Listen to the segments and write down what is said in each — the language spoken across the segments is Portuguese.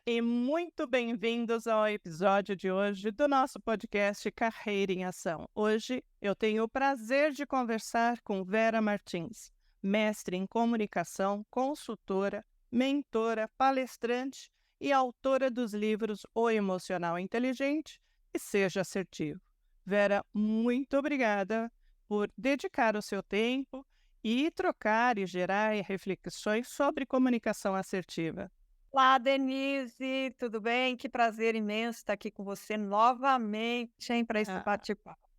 e muito bem-vindos ao episódio de hoje do nosso podcast Carreira em Ação. Hoje eu tenho o prazer de conversar com Vera Martins, mestre em comunicação, consultora, mentora, palestrante e autora dos livros O Emocional Inteligente e Seja Assertivo. Vera, muito obrigada por dedicar o seu tempo e trocar e gerar reflexões sobre comunicação assertiva. Olá, Denise, tudo bem? Que prazer imenso estar aqui com você novamente, hein, para esse Ah, bate-papo.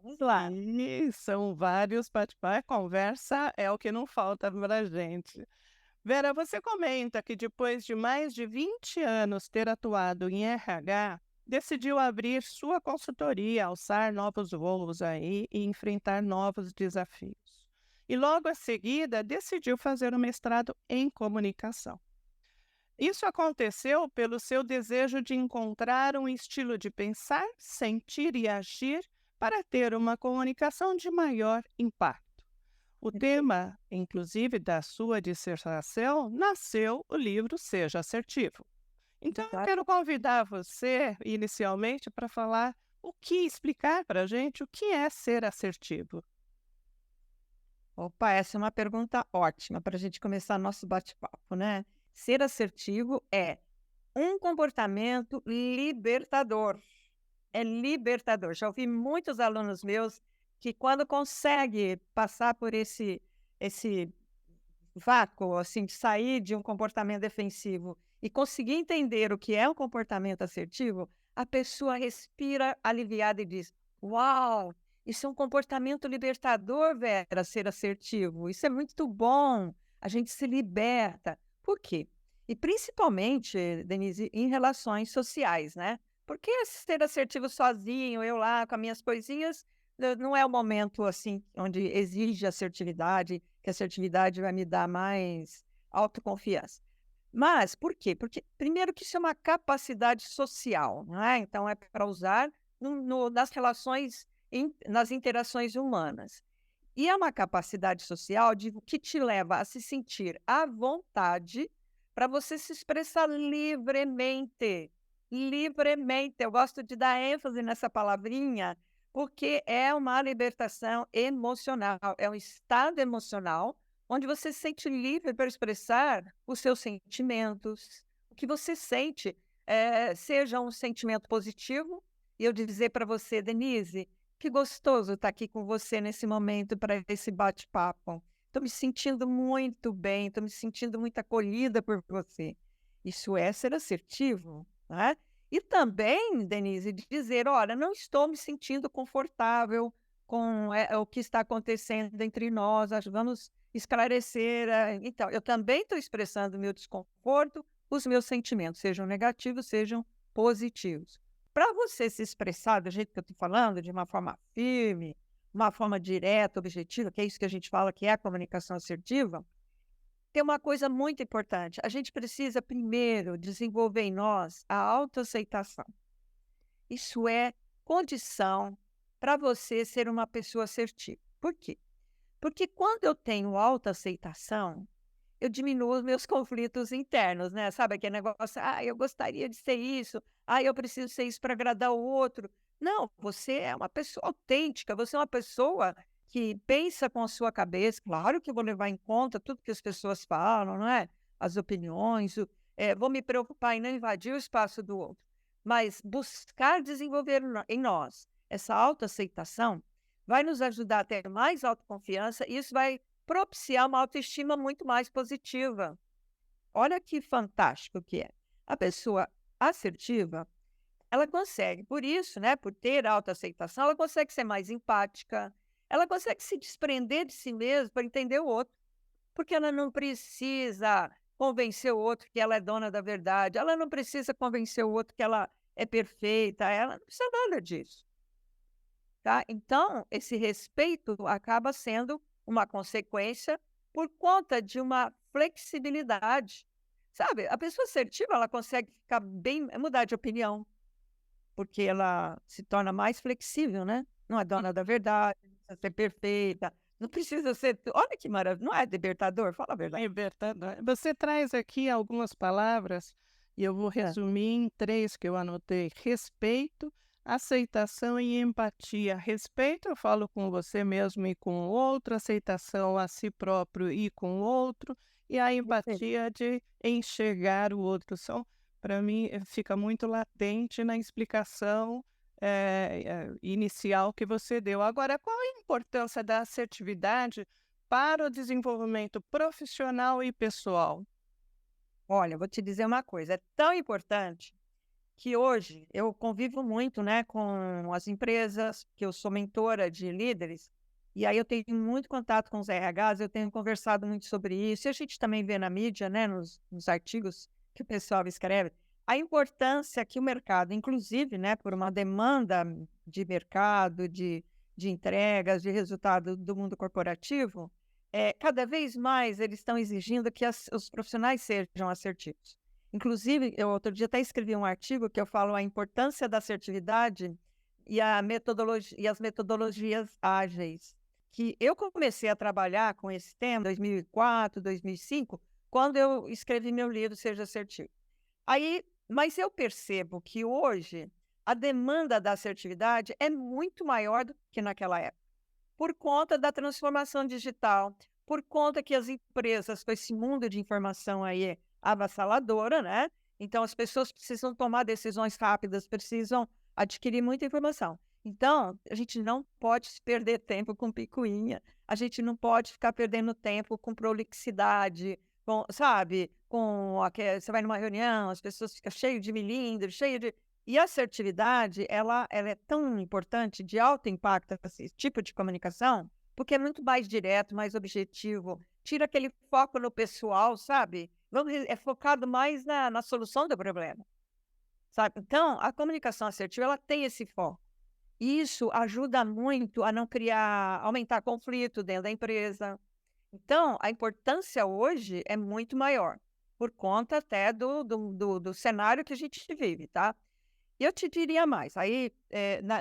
Vamos lá. sim, são vários bate-papo, conversa é o que não falta para gente. Vera, você comenta que depois de mais de 20 anos ter atuado em RH, decidiu abrir sua consultoria, alçar novos voos aí e enfrentar novos desafios. E logo a seguida decidiu fazer o mestrado em comunicação. Isso aconteceu pelo seu desejo de encontrar um estilo de pensar, sentir e agir para ter uma comunicação de maior impacto. O Perfeito. tema, inclusive, da sua dissertação, nasceu o livro Seja Assertivo. Então, eu quero Exato. convidar você, inicialmente, para falar explicar para a gente o que é ser assertivo. Opa, essa é uma pergunta ótima para a gente começar nosso bate-papo, né? Ser assertivo é um comportamento libertador. É libertador. Já ouvi muitos alunos meus que quando consegue passar por esse vácuo, assim, de sair de um comportamento defensivo e conseguir entender o que é um comportamento assertivo, a pessoa respira aliviada e diz: Uau, isso é um comportamento libertador, Vera, ser assertivo. Isso é muito bom. A gente se liberta. Por quê? E principalmente, Denise, em relações sociais, né? Porque ser assertivo sozinho, eu lá com as minhas coisinhas, não é o momento assim onde exige assertividade, que a assertividade vai me dar mais autoconfiança. Mas por quê? Porque, primeiro, que isso é uma capacidade social, não é? Então, é para usar nas relações, nas interações humanas. E é uma capacidade social que te leva a se sentir à vontade para você se expressar livremente. Livremente. Eu gosto de dar ênfase nessa palavrinha, porque é uma libertação emocional, é um estado emocional onde você se sente livre para expressar os seus sentimentos, o que você sente, seja um sentimento positivo, e eu dizer para você, Denise, que gostoso estar aqui com você nesse momento para esse bate-papo. Estou me sentindo muito bem, estou me sentindo muito acolhida por você. Isso é ser assertivo, né? E também, Denise, dizer, olha, não estou me sentindo confortável com o que está acontecendo entre nós, vamos esclarecer. Então, eu também estou expressando o meu desconforto, os meus sentimentos, sejam negativos, sejam positivos. Para você se expressar do jeito que eu estou falando, de uma forma firme, uma forma direta, objetiva, que é isso que a gente fala que é a comunicação assertiva, tem uma coisa muito importante. A gente precisa primeiro desenvolver em nós a autoaceitação. Isso é condição para você ser uma pessoa assertiva. Por quê? Porque quando eu tenho autoaceitação, eu diminuo os meus conflitos internos, né? Sabe aquele negócio, eu gostaria de ser isso, eu preciso ser isso para agradar o outro. Não, você é uma pessoa autêntica, você é uma pessoa que pensa com a sua cabeça. Claro que eu vou levar em conta tudo que as pessoas falam, não é? As opiniões, vou me preocupar em não invadir o espaço do outro, mas buscar desenvolver em nós essa autoaceitação vai nos ajudar a ter mais autoconfiança e isso vai propiciar uma autoestima muito mais positiva. Olha que fantástico que é. A pessoa assertiva, ela consegue, por isso, né, por ter autoaceitação, ela consegue ser mais empática, ela consegue se desprender de si mesma para entender o outro, porque ela não precisa convencer o outro que ela é dona da verdade, ela não precisa convencer o outro que ela é perfeita, ela não precisa nada disso. Tá? Então, esse respeito acaba sendo uma consequência por conta de uma flexibilidade. Sabe, a pessoa assertiva, ela consegue ficar bem, mudar de opinião, porque ela se torna mais flexível, né? Não é dona da verdade, não precisa ser perfeita, não precisa ser. Olha que maravilha, não é libertador? Fala a verdade. Libertador. Você traz aqui algumas palavras E eu vou É, resumir em 3 que eu anotei: respeito, aceitação e empatia. Respeito, eu falo com você mesmo e com o outro, aceitação a si próprio e com o outro, e a perfeito. empatia de enxergar o outro. São, para mim, fica muito latente na explicação inicial que você deu. Agora, qual a importância da assertividade para o desenvolvimento profissional e pessoal? Olha, eu vou te dizer uma coisa, é tão importante que hoje eu convivo muito, né, com as empresas, que eu sou mentora de líderes, e aí eu tenho muito contato com os RHs, eu tenho conversado muito sobre isso, e a gente também vê na mídia, né, nos artigos que o pessoal escreve, a importância que o mercado, inclusive, né, por uma demanda de mercado, de entregas, de resultado do mundo corporativo, cada vez mais eles estão exigindo que os profissionais sejam assertivos. Inclusive, eu outro dia até escrevi um artigo que eu falo a importância da assertividade e as metodologias ágeis, que eu comecei a trabalhar com esse tema em 2004, 2005, quando eu escrevi meu livro Seja Assertivo. Mas eu percebo que hoje a demanda da assertividade é muito maior do que naquela época, por conta da transformação digital, por conta que as empresas, com esse mundo de informação aí avassaladora, né? Então, as pessoas precisam tomar decisões rápidas, precisam adquirir muita informação. Então, a gente não pode se perder tempo com picuinha, a gente não pode ficar perdendo tempo com prolixidade, com, sabe, você vai numa reunião, as pessoas ficam cheias de milindre, cheio de e a assertividade, ela é tão importante, de alto impacto, esse tipo de comunicação, porque é muito mais direto, mais objetivo, tira aquele foco no pessoal, sabe? É focado mais na solução do problema, sabe? Então, a comunicação assertiva, ela tem esse foco. E isso ajuda muito a não aumentar conflito dentro da empresa. Então, a importância hoje é muito maior, por conta até do cenário que a gente vive, tá? E eu te diria mais, aí,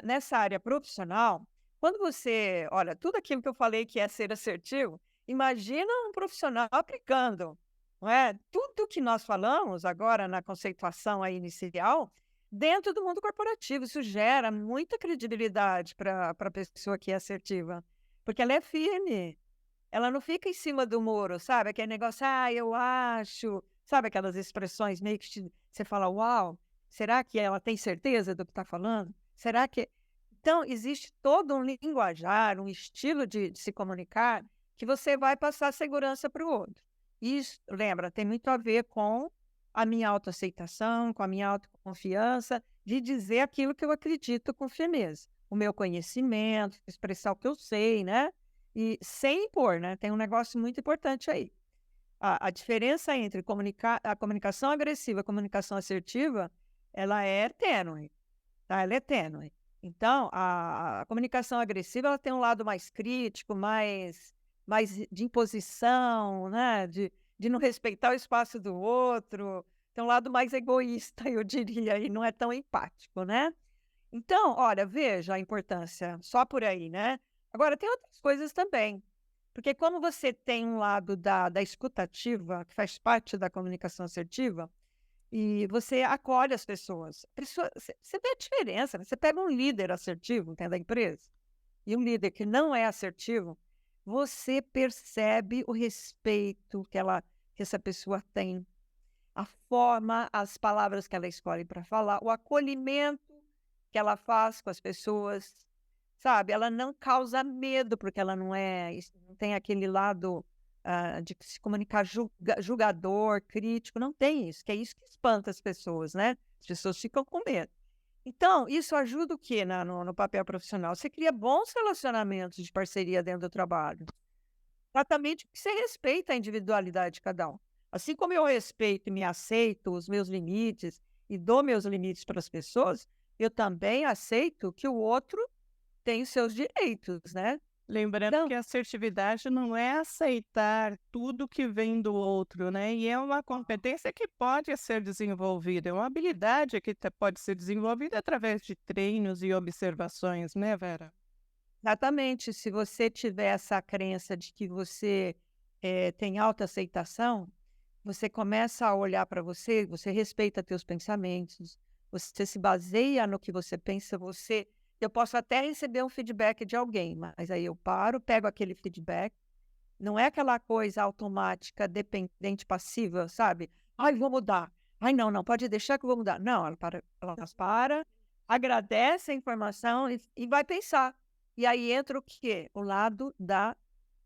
nessa área profissional, quando você olha, tudo aquilo que eu falei que é ser assertivo, imagina um profissional aplicando, não é? Tudo que nós falamos agora na conceituação aí inicial, dentro do mundo corporativo, isso gera muita credibilidade para a pessoa que é assertiva, porque ela é firme, ela não fica em cima do muro, sabe, aquele negócio: "Ah, eu acho", sabe aquelas expressões meio que você fala: "Uau, será que ela tem certeza do que está falando? Será que" Então existe todo um linguajar, um estilo de se comunicar, que você vai passar segurança para o outro. Isso, lembra, tem muito a ver com a minha autoaceitação, com a minha autoconfiança, de dizer aquilo que eu acredito com firmeza. O meu conhecimento, expressar o que eu sei, né? E sem impor, né, tem um negócio muito importante aí. A diferença entre a comunicação agressiva e a comunicação assertiva, ela é tênue, tá, ela é tênue. Então, a comunicação agressiva, ela tem um lado mais crítico, mais de imposição, né, de não respeitar o espaço do outro, tem um lado mais egoísta, eu diria, e não é tão empático, né. Então, olha, veja a importância, só por aí, né. Agora tem outras coisas também, porque como você tem um lado da escuta ativa, que faz parte da comunicação assertiva, e você acolhe as pessoas. Você vê a diferença, né, você pega um líder assertivo dentro da empresa, e um líder que não é assertivo, você percebe o respeito que essa pessoa tem, a forma, as palavras que ela escolhe para falar, o acolhimento que ela faz com as pessoas, sabe, ela não causa medo, porque ela não tem aquele lado, de se comunicar julgador, crítico, não tem isso, que é isso que espanta as pessoas, né, as pessoas ficam com medo. Então, isso ajuda o quê no papel profissional? Você cria bons relacionamentos de parceria dentro do trabalho. Exatamente porque você respeita a individualidade de cada um. Assim como eu respeito e me aceito os meus limites e dou meus limites para as pessoas, eu também aceito que o outro tem os seus direitos, né. Lembrando Então que a assertividade não é aceitar tudo que vem do outro, né, e é uma competência que pode ser desenvolvida, é uma habilidade que pode ser desenvolvida através de treinos e observações, né, Vera? exatamente, se você tiver essa crença de que você, tem autoaceitação, você começa a olhar para você, você respeita teus pensamentos, você se baseia no que você pensa, eu posso até receber um feedback de alguém, mas aí eu paro, pego aquele feedback, não é aquela coisa automática, dependente, passiva, sabe? Ai, vou mudar. Ai, não, não, pode deixar que eu vou mudar. Não, ela para, agradece a informação e vai pensar. E aí entra o quê? O lado da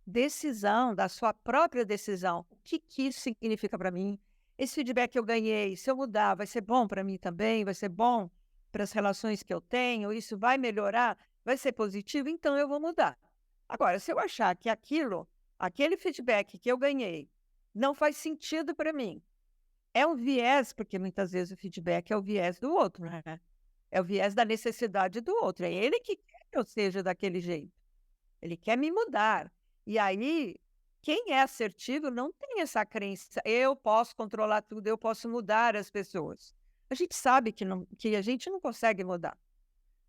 decisão, da sua própria decisão. O que que isso significa para mim? Esse feedback que eu ganhei, se eu mudar, vai ser bom para mim também? Vai ser bom para as relações que eu tenho? Isso vai melhorar? Vai ser positivo? Então eu vou mudar. Agora, se eu achar que aquele feedback que eu ganhei, não faz sentido para mim, é um viés, porque muitas vezes o feedback é o viés do outro, né? É o viés da necessidade do outro. É ele que quer que eu seja daquele jeito. Ele quer me mudar. E aí, quem é assertivo não tem essa crença: "Eu posso controlar tudo, eu posso mudar as pessoas". A gente sabe que a gente não consegue mudar.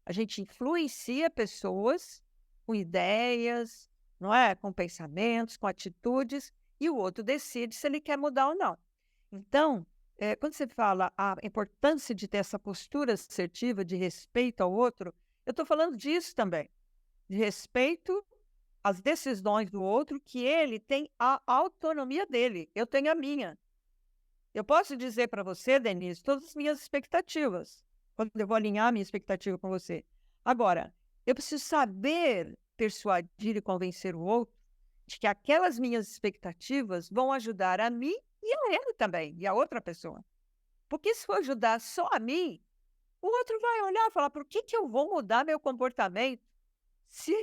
A gente influencia pessoas com ideias, não é, com pensamentos, com atitudes, e o outro decide se ele quer mudar ou não. Então, quando você fala a importância de ter essa postura assertiva de respeito ao outro, eu estou falando disso também, de respeito as decisões do outro, que ele tem a autonomia dele, eu tenho a minha. Eu posso dizer para você, Denise, todas as minhas expectativas, quando eu vou alinhar a minha expectativa com você. Agora, eu preciso saber persuadir e convencer o outro de que aquelas minhas expectativas vão ajudar a mim e a ele também, e a outra pessoa. Porque se for ajudar só a mim, o outro vai olhar e falar: por que que eu vou mudar meu comportamento? Se,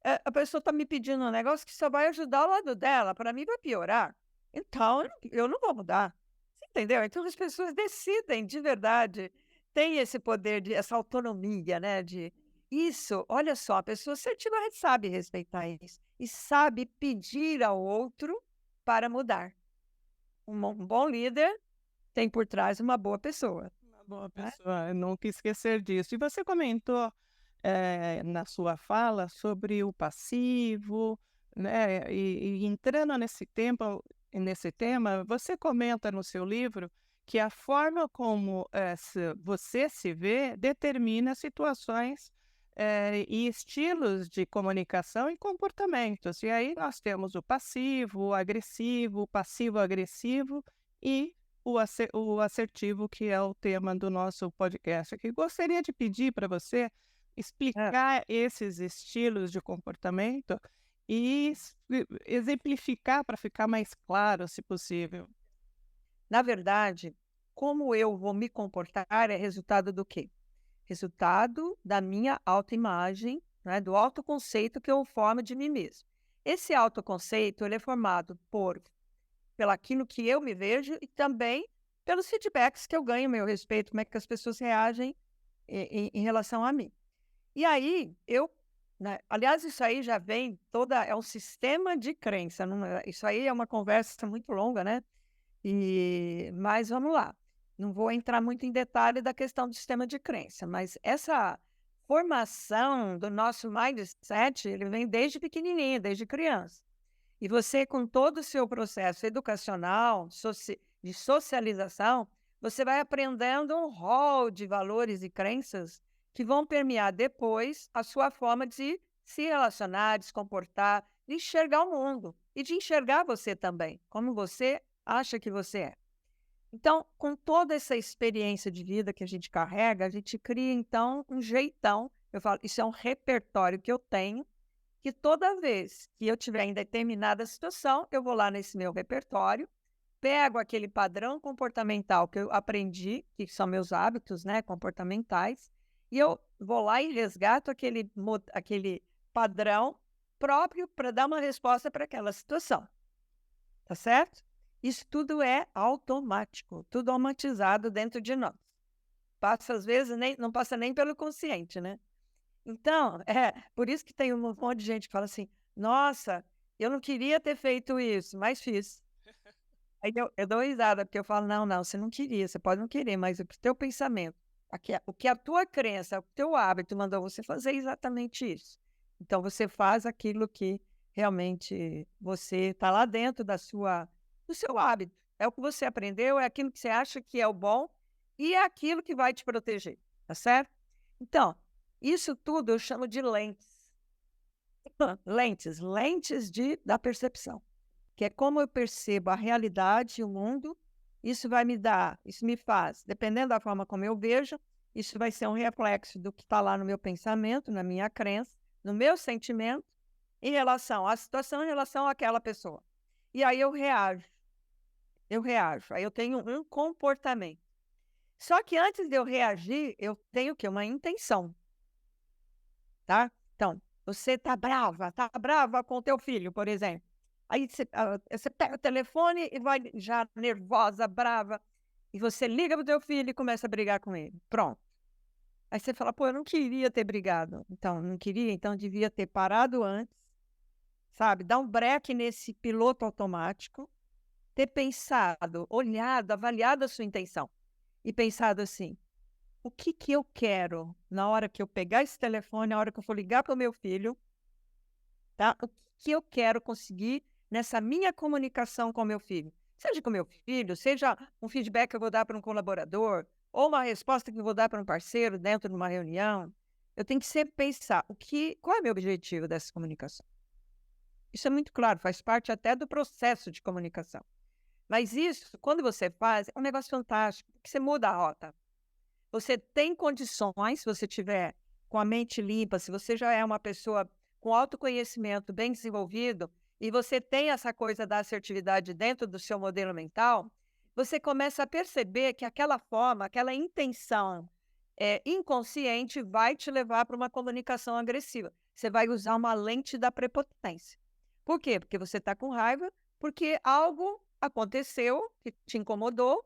a pessoa está me pedindo um negócio que só vai ajudar o lado dela, para mim vai piorar. Então eu não vou mudar. Você entendeu? Então as pessoas decidem de verdade, têm esse poder de essa autonomia, né, de isso, olha só, a pessoa assertiva sabe respeitar isso e sabe pedir ao outro para mudar. Um bom líder tem por trás uma boa pessoa, Uma boa né. pessoa, eu nunca esquecer disso. E você comentou, na sua fala sobre o passivo, né, e entrando nesse tema, você comenta no seu livro que a forma como, você se vê determina situações, e estilos de comunicação e comportamentos. E aí nós temos o passivo, o agressivo, o passivo-agressivo e o assertivo, que é o tema do nosso podcast aqui. Gostaria de pedir para você Hã. explicar esses estilos de comportamento e exemplificar para ficar mais claro, se possível. Na verdade, como eu vou me comportar é resultado do quê? Resultado da minha autoimagem, né, do autoconceito que eu formo de mim mesmo. Esse autoconceito, ele é formado pelaquilo que eu me vejo e também pelos feedbacks que eu ganho a meu respeito, como é que as pessoas reagem em relação a mim. E aí né, aliás, isso aí já vem é um sistema de crença, não isso aí é uma conversa muito longa, né, mas vamos lá, não vou entrar muito em detalhe da questão do sistema de crença, mas essa formação do nosso mindset, ele vem desde pequenininho, desde criança. E você, com todo o seu processo educacional, de socialização, você vai aprendendo um rol de valores e crenças que vão permear depois a sua forma de se relacionar, de se comportar, de enxergar o mundo e de enxergar você também, como você acha que você é. Então, com toda essa experiência de vida que a gente carrega, a gente cria, então, um jeitão. Eu falo, isso é um repertório que eu tenho, que toda vez que eu tiver em determinada situação, eu vou lá nesse meu repertório, pego aquele padrão comportamental que eu aprendi, que são meus hábitos, né, comportamentais, e eu vou lá e resgato aquele padrão próprio para dar uma resposta para aquela situação, tá certo? Isso tudo é automático, tudo automatizado dentro de nós. Passa às vezes não passa nem pelo consciente, né? Então, por isso que tem um monte de gente que fala assim: "Nossa, eu não queria ter feito isso, mas fiz". Aí eu dou risada, porque eu falo: "Não, não, você não queria, você pode não querer, mas o teu pensamento, o que a tua crença, o teu hábito mandou você fazer é exatamente isso. Então você faz aquilo que realmente você está lá dentro do seu hábito. É o que você aprendeu, é aquilo que você acha que é o bom e é aquilo que vai te proteger, tá certo? Então, isso tudo eu chamo de lentes. Lentes da percepção, que é como eu percebo a realidade e o mundo. Isso me faz, dependendo da forma como eu vejo, isso vai ser um reflexo do que está lá no meu pensamento, na minha crença, no meu sentimento, em relação à situação, em relação àquela pessoa. E aí eu reajo, aí eu tenho um comportamento. Só que antes de eu reagir, eu tenho o quê? Uma intenção, tá? Então, você tá brava com o teu filho, por exemplo. Aí você pega o telefone e vai já nervosa, brava, e você liga pro teu filho e começa a brigar com ele. Pronto. Aí você fala: "Pô, eu não queria ter brigado". Então, não queria, então devia ter parado antes, sabe, dar um breque nesse piloto automático, ter pensado, olhado, avaliado a sua intenção e pensado assim: "O que que eu quero na hora que eu pegar esse telefone, na hora que eu for ligar para o meu filho, tá? O que que eu quero conseguir nessa minha comunicação com o meu filho?". Seja com o meu filho, seja um feedback que eu vou dar para um colaborador, ou uma resposta que eu vou dar para um parceiro dentro de uma reunião. Eu tenho que sempre pensar qual é o meu objetivo dessa comunicação. Isso é muito claro, faz parte até do processo de comunicação. Mas isso, quando você faz, é um negócio fantástico, porque você muda a rota. Você tem condições, se você tiver com a mente limpa, se você já é uma pessoa com autoconhecimento bem desenvolvido e você tem essa coisa da assertividade dentro do seu modelo mental, você começa a perceber que aquela forma, aquela intenção inconsciente vai te levar para uma comunicação agressiva. Você vai usar uma lente da prepotência. Por quê? Porque você está com raiva, porque algo aconteceu que te incomodou,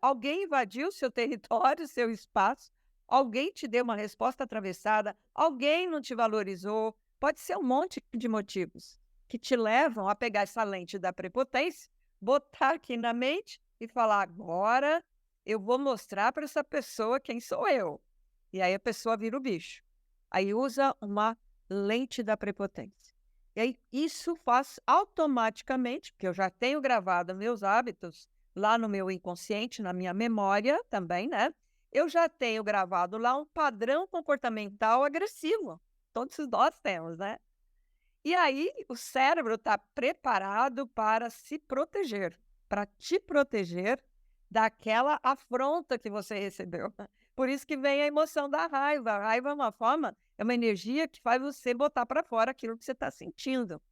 alguém invadiu seu território, seu espaço, alguém te deu uma resposta atravessada, alguém não te valorizou. Pode ser um monte de motivos que te levam a pegar essa lente da prepotência, botar aqui na mente e falar: agora eu vou mostrar para essa pessoa quem sou eu. E aí a pessoa vira o bicho. Aí usa uma lente da prepotência. E aí isso faz automaticamente, porque eu já tenho gravado meus hábitos lá no meu inconsciente, na minha memória também, né? Eu já tenho gravado lá um padrão comportamental agressivo. Todos nós temos, né? E aí o cérebro está preparado para se proteger, para te proteger daquela afronta que você recebeu. Por isso que vem a emoção da raiva. A raiva é uma forma, é uma energia que faz você botar para fora aquilo que você está sentindo.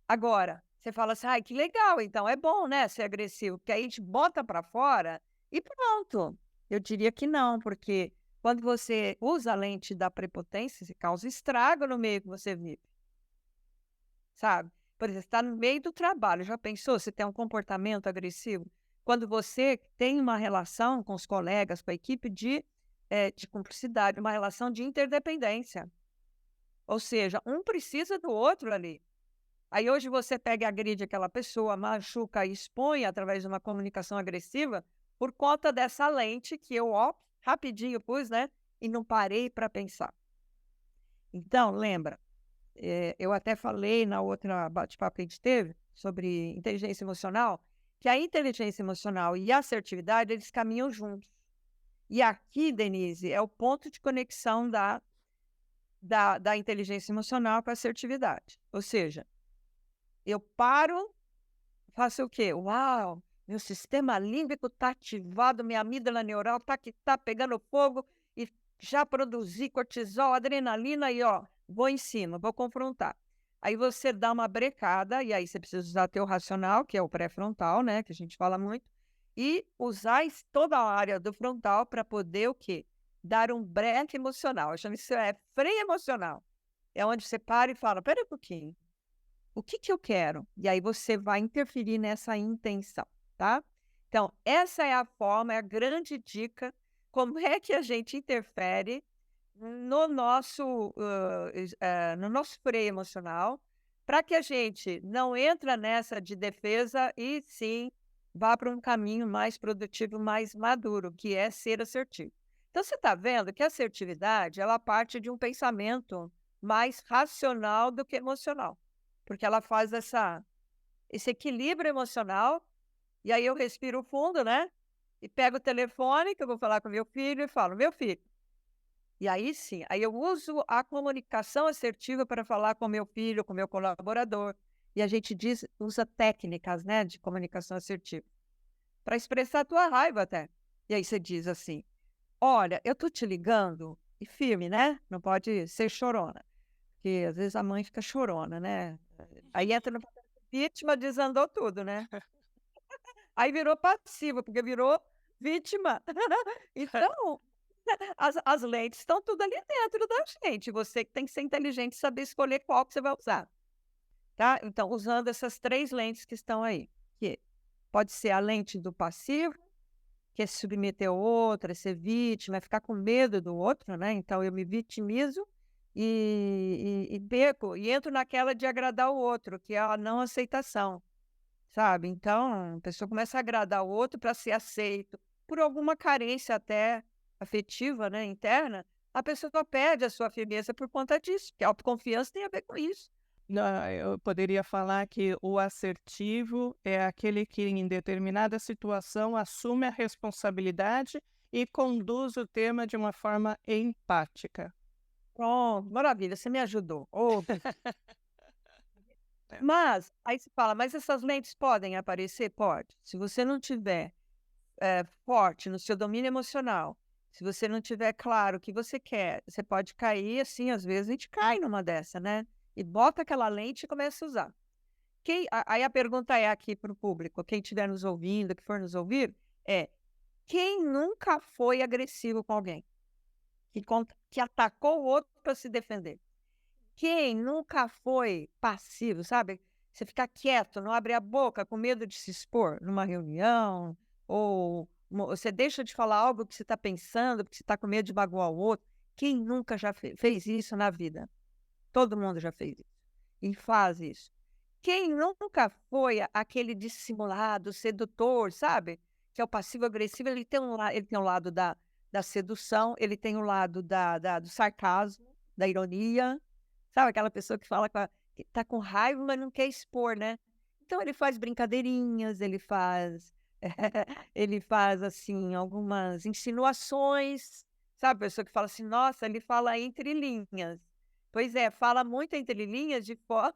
Agora, você fala assim: "Ai, que legal, então é bom, né, ser agressivo", porque aí a gente bota para fora e pronto. Eu diria que não, porque quando você usa a lente da prepotência, você causa estrago no meio que você vive, sabe. Por exemplo, você está no meio do trabalho, já pensou se tem um comportamento agressivo? Quando você tem uma relação com os colegas, com a equipe de cumplicidade, uma relação de interdependência, ou seja, um precisa do outro ali. Aí hoje você pega e agride aquela pessoa, machuca e expõe através de uma comunicação agressiva por conta dessa lente que eu, ó, rapidinho pus, né, e não parei para pensar. Então, lembra, eu até falei na outra bate-papo que a gente teve sobre inteligência emocional, que a inteligência emocional e a assertividade, eles caminham juntos. E aqui, Denise, é o ponto de conexão da inteligência emocional com a assertividade. Ou seja, eu paro, faço o quê? Uau, meu sistema límbico está ativado, minha amígdala neural está que está pegando fogo e já produzi cortisol, adrenalina e ó, vou em cima, vou confrontar. Aí você dá uma brecada e aí você precisa usar teu racional, que é o pré-frontal, né, que a gente fala muito, e usar toda a área do frontal para poder o quê? Dar um break emocional. Eu chamo isso freio emocional. É onde você para e fala: "Espera um pouquinho. O que que eu quero?". E aí você vai interferir nessa intenção, tá? Então, essa é a forma, é a grande dica, como é que a gente interfere no nosso freio emocional, para que a gente não entra nessa de defesa e sim vá para um caminho mais produtivo, mais maduro, que é ser assertivo. Então, você está vendo que a assertividade, ela parte de um pensamento mais racional do que emocional, porque ela faz esse equilíbrio emocional E aí eu respiro fundo, né? E pego o telefone, que eu vou falar com meu filho, e falo: meu filho. E aí sim, aí eu uso a comunicação assertiva para falar com meu filho, com meu colaborador. E a gente usa técnicas, né, de comunicação assertiva para expressar a tua raiva até. E aí você diz assim: olha, eu tô te ligando, e firme, né? Não pode ser chorona, porque às vezes a mãe fica chorona, né? Aí entra no papel de vítima, desandou tudo, né? Aí virou passivo, porque virou vítima. Então, as lentes estão tudo ali dentro da gente. Você que tem que ser inteligente e saber escolher qual que você vai usar, tá? Então, usando essas 3 lentes que estão aí, que pode ser a lente do passivo, que é se submeter ao outro, é ser vítima, é ficar com medo do outro, né? Então eu me vitimizo e perco, e entro naquela de agradar o outro, que é a não aceitação, sabe? Então a pessoa começa a agradar o outro para ser aceito, por alguma carência até afetiva, né, interna, a pessoa perde a sua firmeza por conta disso, porque a autoconfiança tem a ver com isso. Não, eu poderia falar que o assertivo é aquele que, em determinada situação, assume a responsabilidade e conduz o tema de uma forma empática. Pronto, maravilha, você me ajudou. Ô, É. mas aí você fala: "Mas essas lentes podem aparecer?" Pode. Se você não tiver, forte no seu domínio emocional, se você não tiver claro o que você quer, você pode cair, assim, às vezes a gente cai numa dessa, né, e bota aquela lente e começa a usar. Aí a pergunta é aqui para o público, quem estiver nos ouvindo, que for nos ouvir, é: quem nunca foi agressivo com alguém? Que atacou o outro para se defender? Quem nunca foi passivo, sabe? Você ficar quieto, não abrir a boca com medo de se expor numa reunião, ou você deixa de falar algo que você está pensando, porque você está com medo de magoar o outro. Quem nunca já fez isso na vida? Todo mundo já fez isso e faz isso. Quem nunca foi aquele dissimulado, sedutor, sabe? Que é o passivo-agressivo, ele tem um lado da sedução, ele tem o lado do sarcasmo, da ironia. Sabe aquela pessoa que fala que tá com raiva, mas não quer expor, né. Então ele faz brincadeirinhas, ele faz ele faz, assim, algumas insinuações, sabe, a pessoa que fala assim: "Nossa, ele fala entre linhas". Pois é, fala muito entre linhas de forma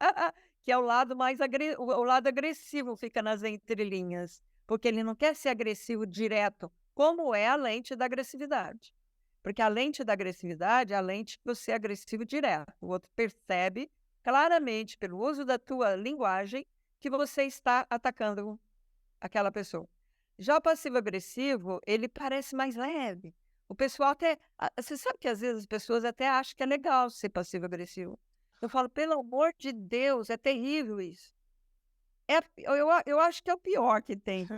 que é o lado mais o lado agressivo fica nas entrelinhas, porque ele não quer ser agressivo direto, como é a lente da agressividade. Porque a lente da agressividade é a lente que você é agressivo direto. O outro percebe claramente, pelo uso da tua linguagem, que você está atacando aquela pessoa. Já o passivo-agressivo, ele parece mais leve. O pessoal até. Você sabe que às vezes as pessoas até acham que é legal ser passivo-agressivo. Eu falo, pelo amor de Deus, é terrível isso. Eu acho que é o pior que tem.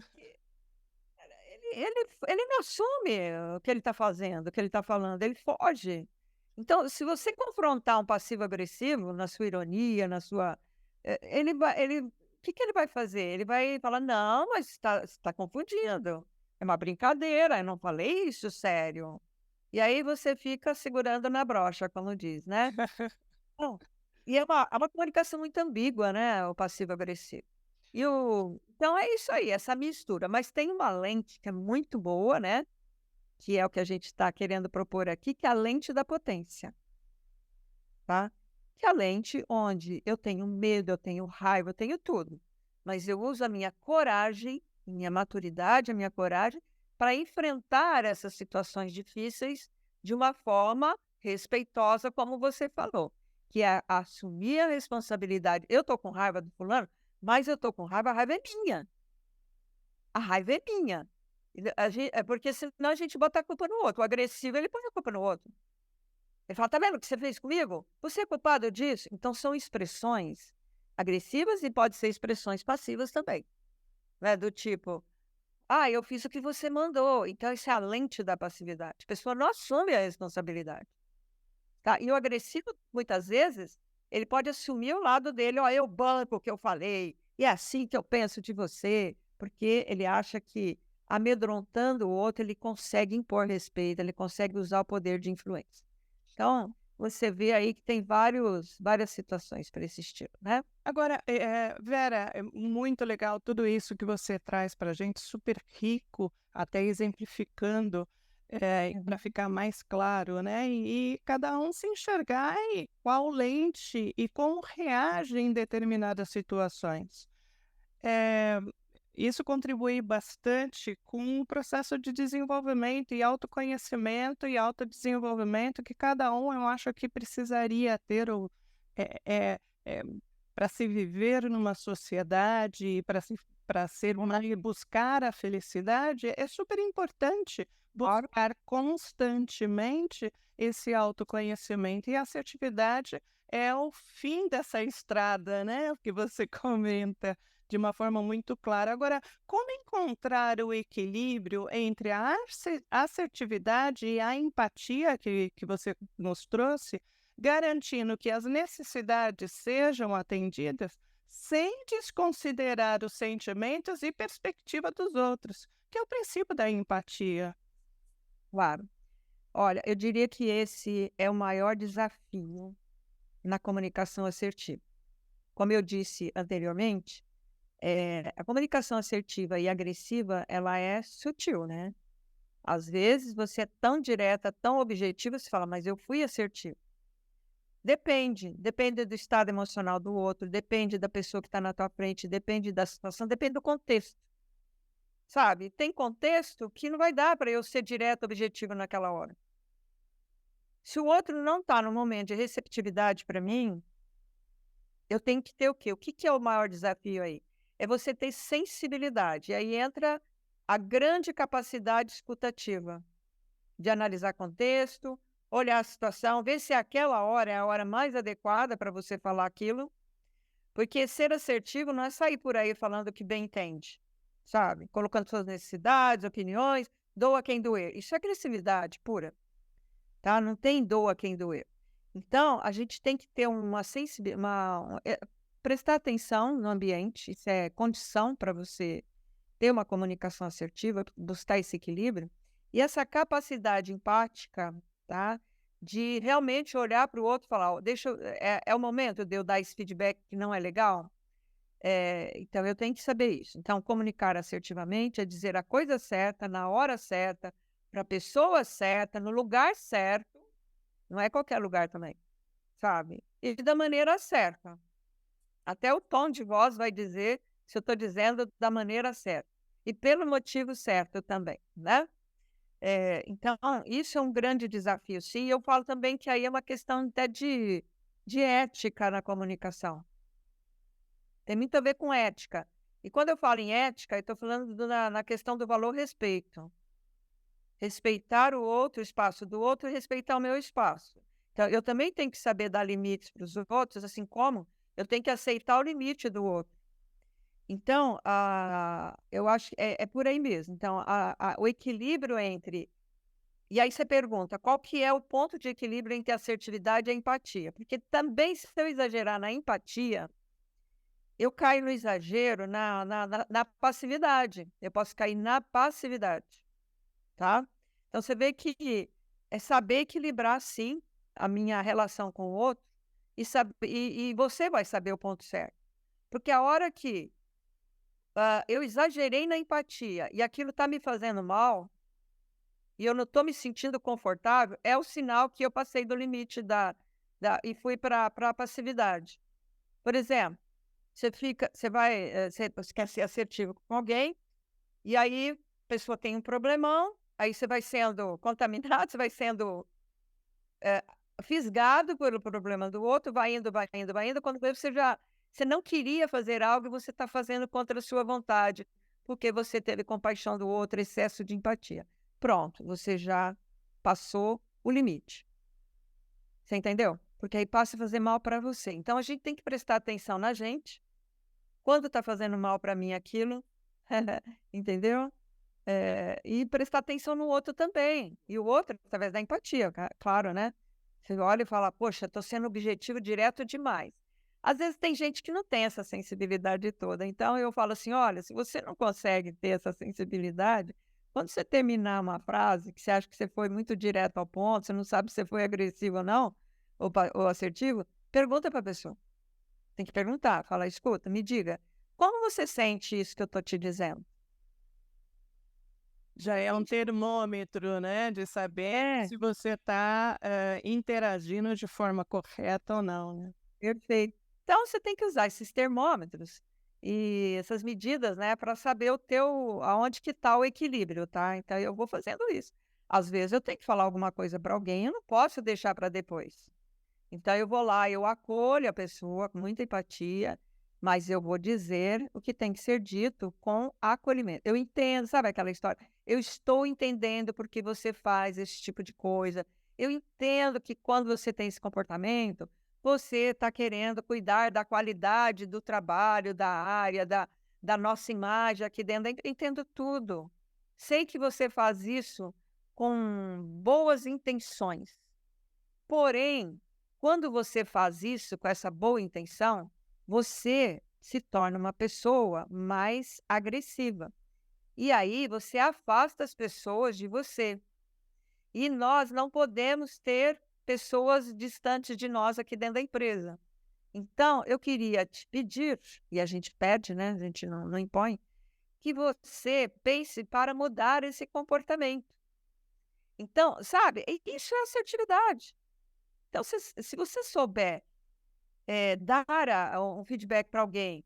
Ele não assume o que ele está fazendo, o que ele está falando, ele foge. Então, se você confrontar um passivo-agressivo na sua ironia, na sua o que que ele vai fazer? Ele vai falar: "Não, mas você tá confundindo, é uma brincadeira, eu não falei isso sério". E aí você fica segurando na brocha, como diz, né. Não, e é uma comunicação muito ambígua, né, o passivo-agressivo. Então é isso aí, essa mistura, mas tem uma lente que é muito boa, né, que é o que a gente está querendo propor aqui, que é a lente da potência, tá. Que é a lente onde eu tenho medo, eu tenho raiva, eu tenho tudo, mas eu uso a minha coragem, minha maturidade, a minha coragem, para enfrentar essas situações difíceis de uma forma respeitosa, como você falou, que é assumir a responsabilidade. Eu estou com raiva do fulano, mas eu estou com raiva, a raiva é minha. A raiva é minha. É porque senão a gente bota a culpa no outro. O agressivo, ele põe a culpa no outro. Ele fala: "Tá vendo o que você fez comigo? Você é culpado disso?". Então são expressões agressivas e pode ser expressões passivas também, né, do tipo: "Ah, eu fiz o que você mandou". Então isso é a lente da passividade. A pessoa não assume a responsabilidade, tá. E o agressivo, muitas vezes, ele pode assumir o lado dele: "Ó, eu banco o que eu falei, e é assim que eu penso de você", porque ele acha que amedrontando o outro, ele consegue impor respeito, ele consegue usar o poder de influência. Então, você vê aí que tem várias situações para esse estilo, né? Agora, Vera, é muito legal tudo isso que você traz para a gente, super rico, até exemplificando, para Uhum. ficar mais claro, né? E cada um se enxergar e qual lente e como reage em determinadas situações. Eh, Isso contribui bastante com o processo de desenvolvimento e autoconhecimento e autodesenvolvimento que cada um, eu acho que precisaria ter o para se viver numa sociedade, para ser humano e buscar a felicidade, é super importante Claro. buscar constantemente esse autoconhecimento. E a assertividade é o fim dessa estrada, né, que você comenta de uma forma muito clara. Agora, como encontrar o equilíbrio entre a assertividade e a empatia que você nos trouxe, garantindo que as necessidades sejam atendidas sem desconsiderar os sentimentos e perspectiva dos outros, que é o princípio da empatia. Claro. Olha, eu diria que esse é o maior desafio na comunicação assertiva. Como eu disse anteriormente, a comunicação assertiva e agressiva, ela é sutil, né? Às vezes você é tão direta, tão objetiva, você fala, mas eu fui assertivo. Depende do estado emocional do outro, depende da pessoa que está na tua frente, depende da situação, depende do contexto, sabe? Tem contexto que não vai dar para eu ser direta, objetiva naquela hora. Se o outro não está no momento de receptividade para mim, eu tenho que ter o quê? O que que é o maior desafio aí? É você ter sensibilidade. E aí entra a grande capacidade escutativa, de analisar contexto, olhar a situação, ver se aquela hora é a hora mais adequada para você falar aquilo, porque ser assertivo não é sair por aí falando o que bem entende, sabe? Colocando suas necessidades, opiniões, doa quem doer. Isso é agressividade pura, tá? Não tem doa quem doer. Então, a gente tem que ter uma sensibilidade, prestar atenção no ambiente, isso é condição para você ter uma comunicação assertiva, buscar esse equilíbrio, e essa capacidade empática, tá? De realmente olhar para o outro e falar: "Ó, é o momento de eu dar esse feedback que não é legal?". Então eu tenho que saber isso. Então, comunicar assertivamente é dizer a coisa certa, na hora certa, para a pessoa certa, no lugar certo, não é qualquer lugar também, sabe? E da maneira certa. Até o tom de voz vai dizer se eu estou dizendo da maneira certa. E pelo motivo certo também, né? Então, isso é um grande desafio, sim. E eu falo também que aí é uma questão até de ética na comunicação. Tem muito a ver com ética. E quando eu falo em ética, eu estou falando na questão do valor respeito. Respeitar o outro, o espaço do outro e respeitar o meu espaço. Então, eu também tenho que saber dar limites para os outros, assim como eu tenho que aceitar o limite do outro. Então, eu acho que é por aí mesmo. Então, o equilíbrio entre. E aí você pergunta, qual que é o ponto de equilíbrio entre a assertividade e a empatia? Porque também, se eu exagerar na empatia, eu caio no exagero na passividade. Eu posso cair na passividade, tá? Então, você vê que é saber equilibrar, sim, a minha relação com o outro e você vai saber o ponto certo. Porque a hora que eu exagerei na empatia e aquilo está me fazendo mal, e eu não estou me sentindo confortável, é o sinal que eu passei do limite e fui para a passividade. Por exemplo, você quer ser assertivo com alguém, e aí a pessoa tem um problemão, aí você vai sendo contaminado, você vai sendo eh, fisgado pelo problema do outro, vai indo, vai indo, vai indo, quando você não queria fazer algo e você está fazendo contra a sua vontade, porque você teve compaixão do outro, excesso de empatia. Pronto, você já passou o limite. Você entendeu? Porque aí passa a fazer mal para você. Então a gente tem que prestar atenção na gente, quando está fazendo mal para mim aquilo, entendeu? E prestar atenção no outro também. E o outro, através da empatia, claro, né? Você olha e fala, poxa, estou sendo objetivo direto demais. Às vezes tem gente que não tem essa sensibilidade toda. Então eu falo assim: olha, se você não consegue ter essa sensibilidade, quando você terminar uma frase que você acha que você foi muito direto ao ponto, você não sabe se você foi agressivo ou não, ou assertivo, pergunta para a pessoa. Tem que perguntar, fala: "Escuta, me diga, como você sente isso que eu estou te dizendo?". Já é um termômetro, né, de saber É, se você está interagindo de forma correta ou não, né. perfeito. Então você tem que usar esses termômetros e essas medidas, né, para saber o teu aonde que está o equilíbrio, tá. Então eu vou fazendo isso. Às vezes eu tenho que falar alguma coisa para alguém, eu não posso deixar para depois. Então eu vou lá, eu acolho a pessoa com muita empatia, mas eu vou dizer o que tem que ser dito com acolhimento. Eu entendo, sabe aquela história? Eu estou entendendo por que você faz esse tipo de coisa. Eu entendo que quando você tem esse comportamento, você está querendo cuidar da qualidade do trabalho, da área, da nossa imagem aqui dentro. Entendo tudo. Sei que você faz isso com boas intenções. Porém, quando você faz isso com essa boa intenção, você se torna uma pessoa mais agressiva. E aí você afasta as pessoas de você. E nós não podemos ter pessoas distantes de nós aqui dentro da empresa. Então, eu queria te pedir, e a gente pede, né? A gente não impõe, que você pense para mudar esse comportamento. Então, sabe, isso é assertividade. Então, se você souber dar um feedback para alguém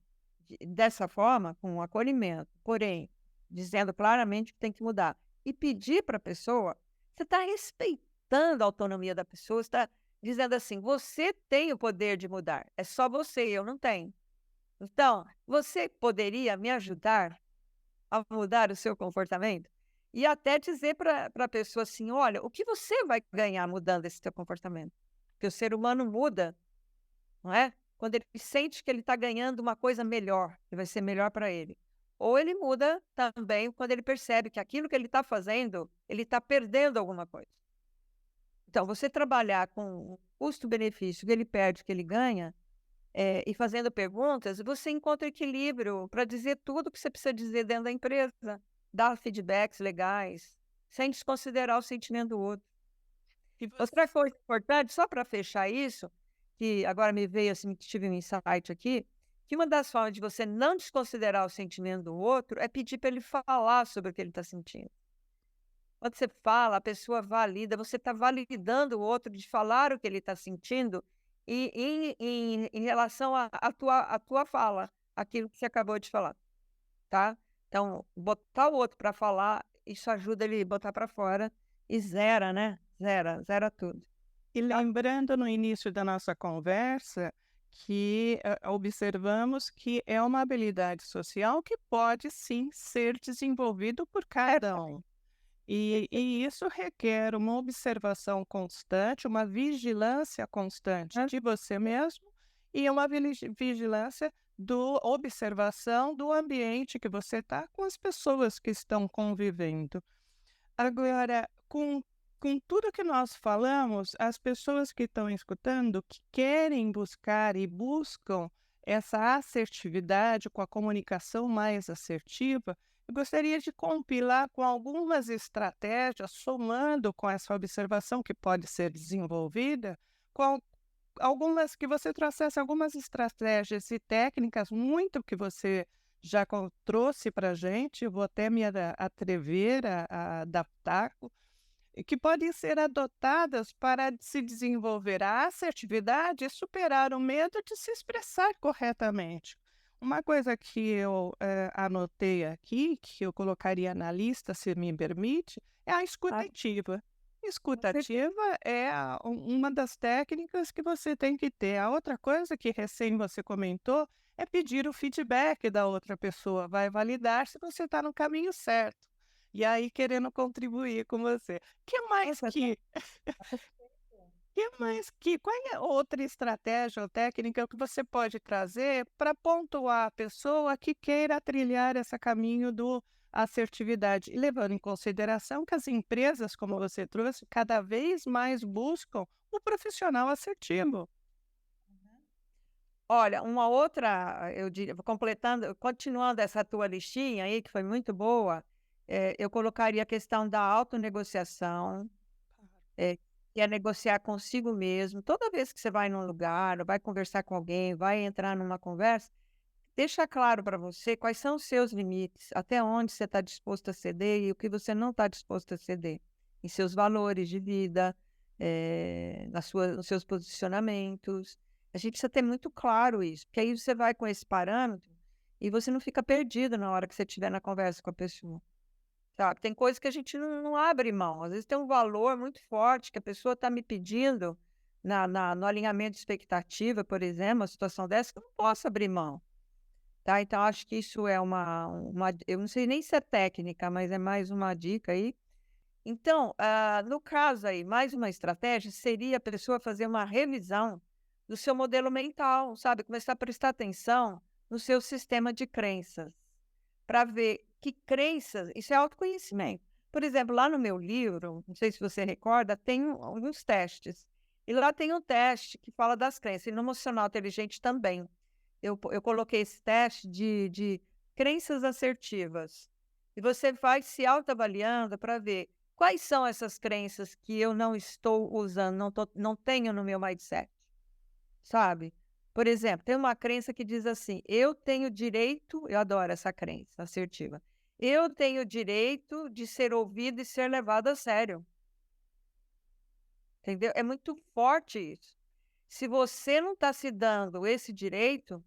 dessa forma, com um acolhimento, porém, dizendo claramente que tem que mudar, e pedir para a pessoa, você está respeitando a autonomia da pessoa, você está dizendo assim: você tem o poder de mudar, é só você, eu não tenho. Então, você poderia me ajudar a mudar o seu comportamento? E até dizer para a pessoa assim: olha, o que você vai ganhar mudando esse seu comportamento? Porque o ser humano muda, não é? Quando ele sente que ele está ganhando uma coisa melhor, que vai ser melhor para ele. Ou ele muda também quando ele percebe que aquilo que ele está fazendo, ele está perdendo alguma coisa. Então, você trabalhar com o custo-benefício, que ele perde, que ele ganha, e fazendo perguntas, você encontra equilíbrio para dizer tudo o que você precisa dizer dentro da empresa, dar feedbacks legais, sem desconsiderar o sentimento do outro. E você Outra coisa importante, só para fechar isso, que agora me veio assim, que tive um insight aqui, que uma das formas de você não desconsiderar o sentimento do outro é pedir para ele falar sobre o que ele está sentindo. Quando você fala, a pessoa valida, você está validando o outro de falar o que ele está sentindo e em relação à tua fala, aquilo que você acabou de falar, tá? Então, botar o outro para falar, isso ajuda ele a botar para fora e zera, né? Zera tudo. E Tá? lembrando no início da nossa conversa que observamos que é uma habilidade social que pode sim ser desenvolvido por cada um. E isso requer uma observação constante, uma vigilância constante Hã? de você mesmo e uma vigilância do observação do ambiente que você está com as pessoas que estão convivendo. Agora, com tudo que nós falamos, as pessoas que estão escutando, que querem buscar e buscam essa assertividade com a comunicação mais assertiva, eu gostaria de compilar com algumas estratégias, somando com essa observação que pode ser desenvolvida, com algumas que você trouxesse algumas estratégias e técnicas, muito que você já trouxe para a gente, eu vou até me atrever a adaptar, e que podem ser adotadas para se desenvolver a assertividade e superar o medo de se expressar corretamente. Uma coisa que eu anotei aqui, que eu colocaria na lista, se me permite, é a escuta Ah, ativa. com certeza. Escutativa é uma das técnicas que você tem que ter. A outra coisa que recém você comentou é pedir o feedback da outra pessoa, vai validar se você está no caminho certo. E aí querendo contribuir com você. Que mais Nossa, tá que qual é a outra estratégia ou técnica que você pode trazer para pontuar a pessoa que queira trilhar esse caminho do assertividade? E levando em consideração que as empresas, como você trouxe, cada vez mais buscam o profissional assertivo. olha, uma outra, eu diria, completando, continuando essa tua listinha aí, que foi muito boa, eu colocaria a questão da autonegociação, que é negociar consigo mesmo. Toda vez que você vai num lugar, ou vai conversar com alguém, vai entrar numa conversa, deixa claro para você quais são os seus limites, até onde você está disposto a ceder e o que você não está disposto a ceder, em seus valores de vida, nos seus posicionamentos. A gente precisa ter muito claro isso, porque aí você vai com esse parâmetro e você não fica perdido na hora que você estiver na conversa com a pessoa. Sabe, tem coisas que a gente não abre mão, às vezes tem um valor muito forte que a pessoa está me pedindo no alinhamento de expectativa, por exemplo, uma situação dessa que eu não posso abrir mão, tá. Então acho que isso é uma eu não sei nem se é técnica, mas é mais uma dica aí. Então, no caso aí, mais uma estratégia seria a pessoa fazer uma revisão do seu modelo mental, sabe, começar a prestar atenção no seu sistema de crenças. Para ver que crenças isso é autoconhecimento. Por exemplo, lá no meu livro, não sei se você recorda, tem alguns testes. E lá tem um teste que fala das crenças, e no emocional inteligente também. Eu coloquei esse teste de crenças assertivas. E você vai se autoavaliando para ver quais são essas crenças que eu não estou usando, não tenho no meu mindset. Sabe? Por exemplo, tem uma crença que diz assim: "Eu tenho direito", eu adoro essa crença assertiva, "eu tenho direito de ser ouvido e ser levado a sério", entendeu? É muito forte isso. Se você não está se dando esse direito,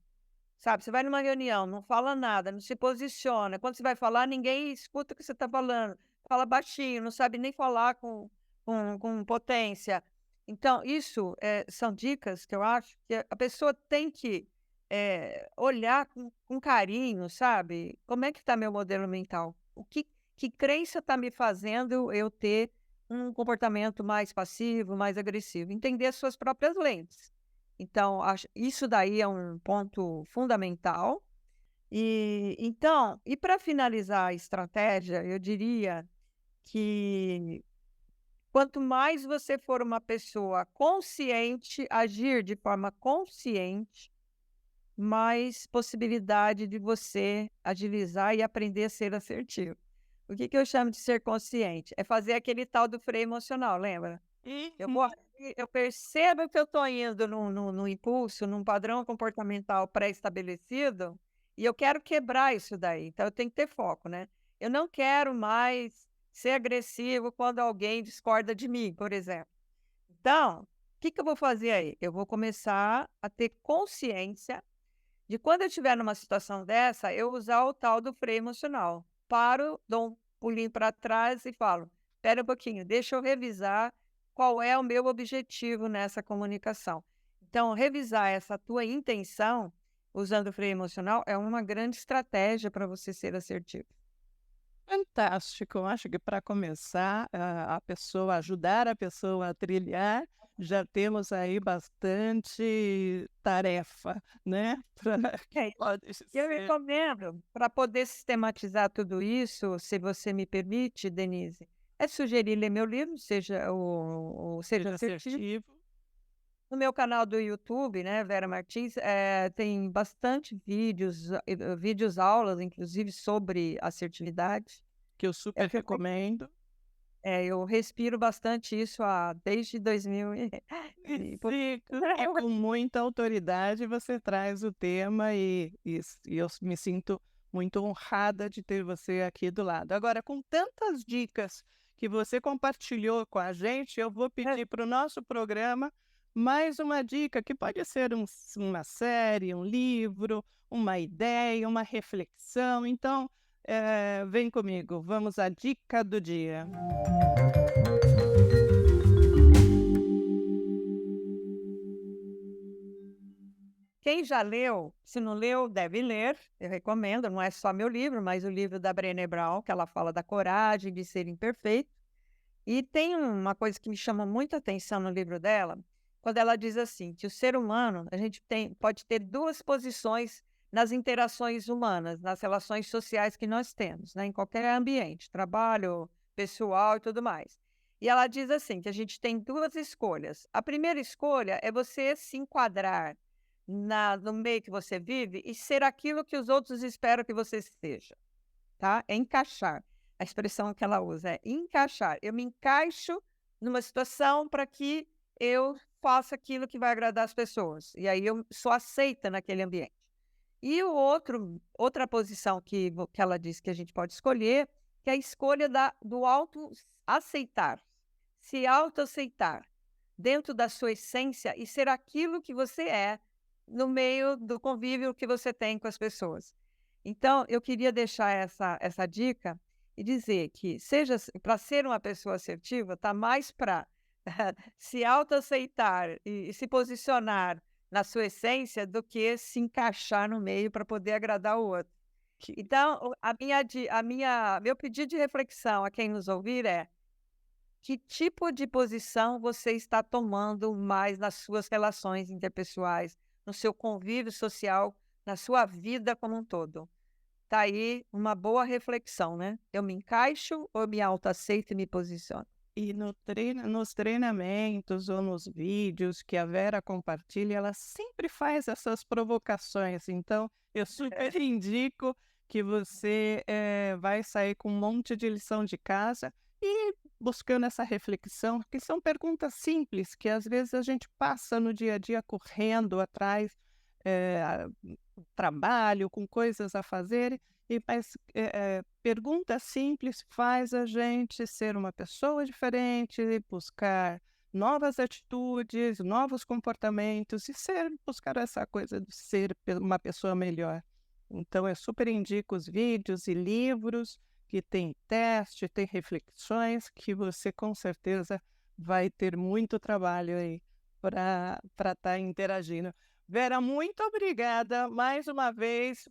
sabe, você vai numa reunião, não fala nada, não se posiciona, quando você vai falar ninguém escuta o que você está falando, fala baixinho, não sabe nem falar com potência. Então isso, são dicas que eu acho que a pessoa tem que, olhar com carinho, sabe, como é que está meu modelo mental? Que crença está me fazendo eu ter um comportamento mais passivo, mais agressivo? Entender as suas próprias lentes. Então, acho isso daí é um ponto fundamental. E então, e para finalizar a estratégia, eu diria que quanto mais você for uma pessoa consciente, agir de forma consciente, mais possibilidade de você agilizar e aprender a ser assertivo. O que eu chamo de ser consciente? É fazer aquele tal do freio emocional, lembra? Eu Uhum. vou aqui, eu percebo que eu estou indo no impulso, num padrão comportamental pré-estabelecido, e eu quero quebrar isso daí, então eu tenho que ter foco, né. Eu não quero mais ser agressivo quando alguém discorda de mim, por exemplo. Então, o que eu vou fazer aí? Eu vou começar a ter consciência de quando eu estiver numa situação dessa, eu usar o tal do freio emocional. Paro, dou um pulinho para trás e falo: "Espera um pouquinho, deixa eu revisar qual é o meu objetivo nessa comunicação". Então, revisar essa tua intenção, usando o freio emocional, é uma grande estratégia para você ser assertivo. Fantástico. Eu acho que para começar, a pessoa ajudar a pessoa a trilhar, já temos aí bastante tarefa, né, pra que É, pode eu ser recomendo, para poder sistematizar tudo isso, se você me permite, Denise, é sugerir ler meu livro, seja o Seja Assertivo. assertivo. No meu canal do YouTube, né, Vera Martins, tem bastante vídeos, vídeos aulas, inclusive, sobre assertividade. Que eu É o super que recomendo. eu respiro bastante isso desde 2000 E e pouco. fico e com muita autoridade você traz o tema e eu me sinto muito honrada de ter você aqui do lado. Agora, com tantas dicas que você compartilhou com a gente, eu vou pedir para o nosso programa mais uma dica, que pode ser uma série, um livro, uma ideia, uma reflexão. Então, vem comigo, vamos à dica do dia. Quem já leu, se não leu, deve ler, eu recomendo, não é só meu livro, mas o livro da Brené Brown, que ela fala da coragem de ser imperfeito. E tem uma coisa que me chama muita atenção no livro dela, quando ela diz assim, que o ser humano, a gente pode ter duas posições nas interações humanas, nas relações sociais que nós temos, né, em qualquer ambiente, trabalho, pessoal e tudo mais. E ela diz assim, que a gente tem duas escolhas. A primeira escolha é você se enquadrar no meio que você vive e ser aquilo que os outros esperam que você seja. Tá? É encaixar. A expressão que ela usa é encaixar. Eu me encaixo numa situação para que eu faça aquilo que vai agradar as pessoas. E aí eu sou aceita naquele ambiente. E outra posição que ela disse que a gente pode escolher, que é a escolha do auto-aceitar. Se auto-aceitar dentro da sua essência e ser aquilo que você é no meio do convívio que você tem com as pessoas. Então, eu queria deixar essa dica e dizer que seja para ser uma pessoa assertiva, está mais para se autoaceitar e se posicionar na sua essência do que se encaixar no meio para poder agradar o outro. Que Então, meu pedido de reflexão a quem nos ouvir é: que tipo de posição você está tomando mais nas suas relações interpessoais, no seu convívio social, na sua vida como um todo? Tá aí uma boa reflexão, né? Eu me encaixo ou eu me autoaceito e me posiciono? E nos treinamentos ou nos vídeos que a Vera compartilha, ela sempre faz essas provocações. Então, eu super indico que você vai sair com um monte de lição de casa e buscando essa reflexão, que são perguntas simples que às vezes a gente passa no dia a dia correndo atrás, trabalho, com coisas a fazer, mas pergunta simples faz a gente ser uma pessoa diferente, buscar novas atitudes, novos comportamentos e buscar essa coisa de ser uma pessoa melhor. Então, eu super indico os vídeos e livros que tem teste, tem reflexões, que você com certeza vai ter muito trabalho aí para estar interagindo. Vera, muito obrigada mais uma vez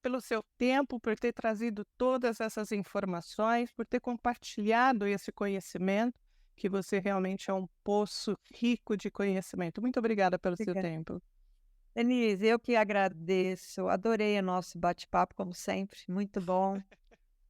pelo seu tempo, por ter trazido todas essas informações, por ter compartilhado esse conhecimento, que você realmente é um poço rico de conhecimento. Muito obrigada pelo seu Obrigada. tempo. Denise, eu que agradeço. Adorei o nosso bate-papo, como sempre. Muito bom.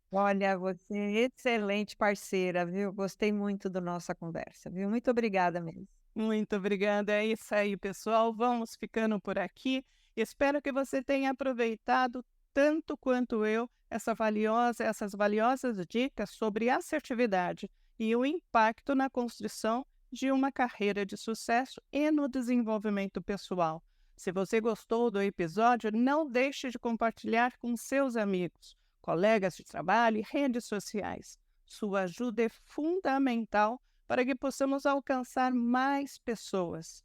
Olha, você é excelente parceira, viu? Gostei muito da nossa conversa, viu? Muito obrigada mesmo. Muito obrigada. É isso aí, pessoal. Vamos ficando por aqui. Espero que você tenha aproveitado tanto quanto eu essas valiosas dicas sobre assertividade e o impacto na construção de uma carreira de sucesso e no desenvolvimento pessoal. Se você gostou do episódio, não deixe de compartilhar com seus amigos, colegas de trabalho e redes sociais. Sua ajuda é fundamental para que possamos alcançar mais pessoas.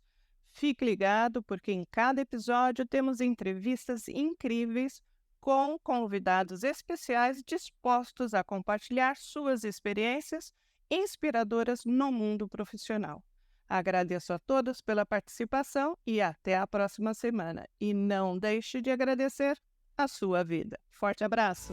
Fique ligado, porque em cada episódio temos entrevistas incríveis com convidados especiais dispostos a compartilhar suas experiências inspiradoras no mundo profissional. Agradeço a todos pela participação e até a próxima semana. E não deixe de agradecer a sua vida. Forte abraço!